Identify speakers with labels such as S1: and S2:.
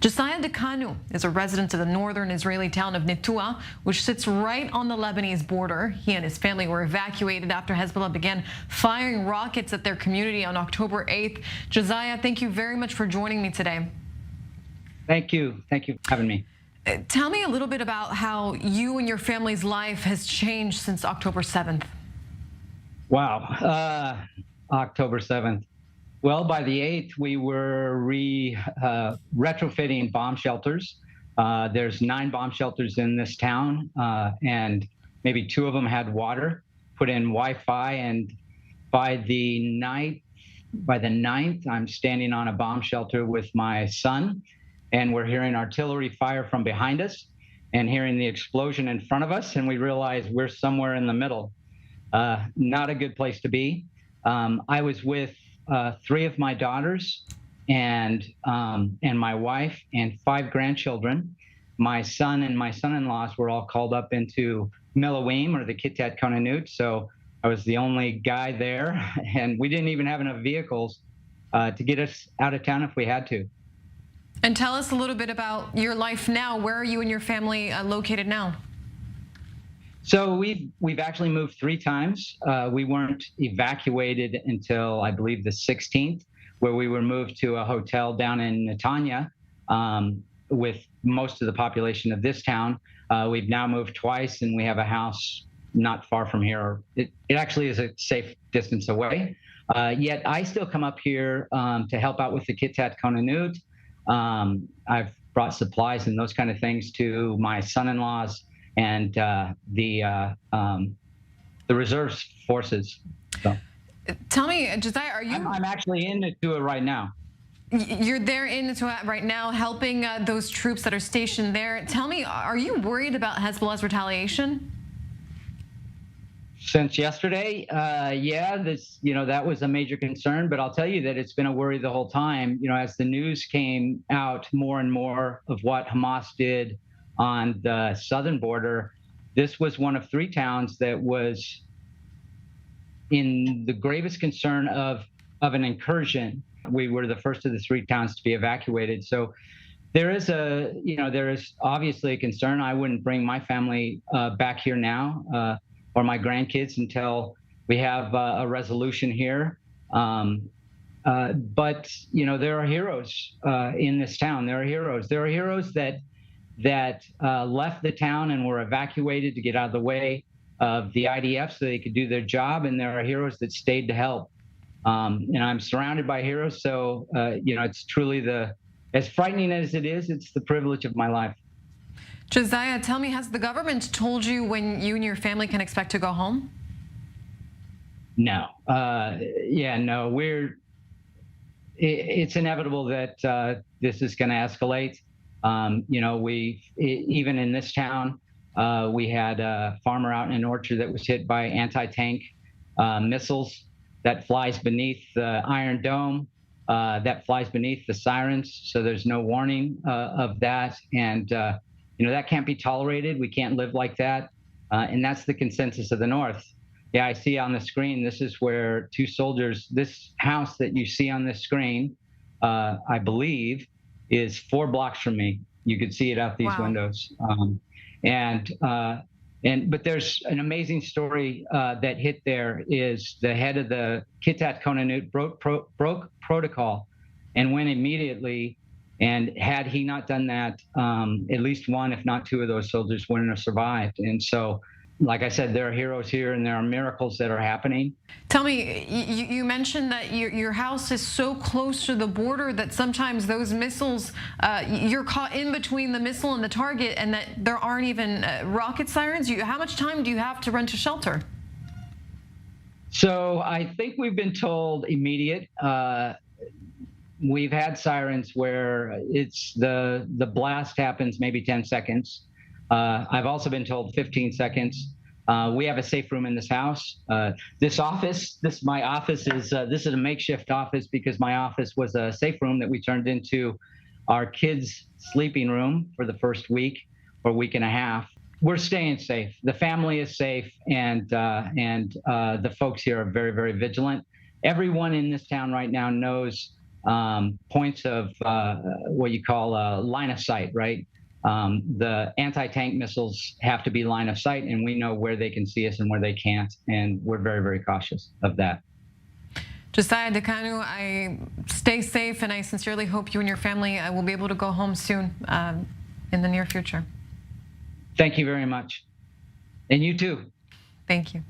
S1: Josiah Dekanu is a resident of the northern Israeli town of Netua, which sits right on the Lebanese border. He and his family were evacuated after Hezbollah began firing rockets at their community on October 8th. Josiah, thank you very much for joining me today.
S2: Thank you. Thank you for having me.
S1: Tell me a little bit about how you and your family's life has changed since October 7th.
S2: Wow. October 7th. Well, by the 8th, we were retrofitting bomb shelters. There's 9 bomb shelters in this town, and maybe 2 of them had water, put in Wi-Fi, and by the 9th, I'm standing on a bomb shelter with my son, and we're hearing artillery fire from behind us and hearing the explosion in front of us, and we realize we're somewhere in the middle. Not a good place to be. I was with 3 of my daughters and my wife and 5 grandchildren. My son and my son-in-laws were all called up into Miloim, or the Kitat Konanut, so I was the only guy there, and we didn't even have enough vehicles to get us out of town if we had to.
S1: And tell us a little bit about your life now. Where are you and your family located now?
S2: So we've actually moved 3 times. We weren't evacuated until, I believe, the 16th, where we were moved to a hotel down in Netanya with most of the population of this town. We've now moved twice, and we have a house not far from here. It actually is a safe distance away. Yet I still come up here to help out with the Kitat Konanut. I've brought supplies and those kind of things to my son-in-laws and the reserve forces. So.
S1: Tell me, Josiah, are you?
S2: I'm actually in Netua right now.
S1: You're there in Netua right now, helping those troops that are stationed there. Tell me, are you worried about Hezbollah's retaliation?
S2: Since yesterday, yeah, that was a major concern. But I'll tell you that it's been a worry the whole time. As the news came out more and more of what Hamas did on the southern border, this was one of 3 towns that was in the gravest concern of an incursion. We were the first of the 3 towns to be evacuated. So there is obviously a concern. I wouldn't bring my family back here now, or my grandkids, until we have a resolution here. But there are heroes in this town. There are heroes. There are heroes that left the town and were evacuated to get out of the way of the IDF so they could do their job, and there are heroes that stayed to help. And I'm surrounded by heroes, so it's truly as frightening as it is, it's the privilege of my life.
S1: Josiah, tell me, has the government told you when you and your family can expect to go home?
S2: No. No. It's inevitable that this is going to escalate. Even in this town, we had a farmer out in an orchard that was hit by anti-tank missiles that flies beneath the Iron Dome, that flies beneath the sirens, so there's no warning of that. And that can't be tolerated. We can't live like that. And that's the consensus of the North. Yeah, I see on the screen, this is where 2 soldiers, this house that you see on this screen, I believe, is 4 blocks from me. You could see it out these windows. But there's an amazing story that hit there. Is the head of the Kitat Konanut broke protocol and went immediately. And had he not done that, at least 1, if not 2 of those soldiers wouldn't have survived. And so, like I said, there are heroes here, and there are miracles that are happening.
S1: Tell me, you mentioned that your house is so close to the border that sometimes those missiles, you're caught in between the missile and the target, and that there aren't even rocket sirens. How much time do you have to run to shelter?
S2: So I think we've been told immediate. We've had sirens where it's the blast happens maybe 10 seconds. I've also been told 15 seconds. We have a safe room in this house. This is a makeshift office because my office was a safe room that we turned into our kids' sleeping room for the first week or week and a half. We're staying safe. The family is safe, and the folks here are very, very vigilant. Everyone in this town right now knows points of what you call line of sight, right? The anti-tank missiles have to be line of sight, and we know where they can see us and where they can't, and we're very, very cautious of that.
S1: Josiah DeCanu, I stay safe, and I sincerely hope you and your family will be able to go home soon in the near future.
S2: Thank you very much. And you too.
S1: Thank you.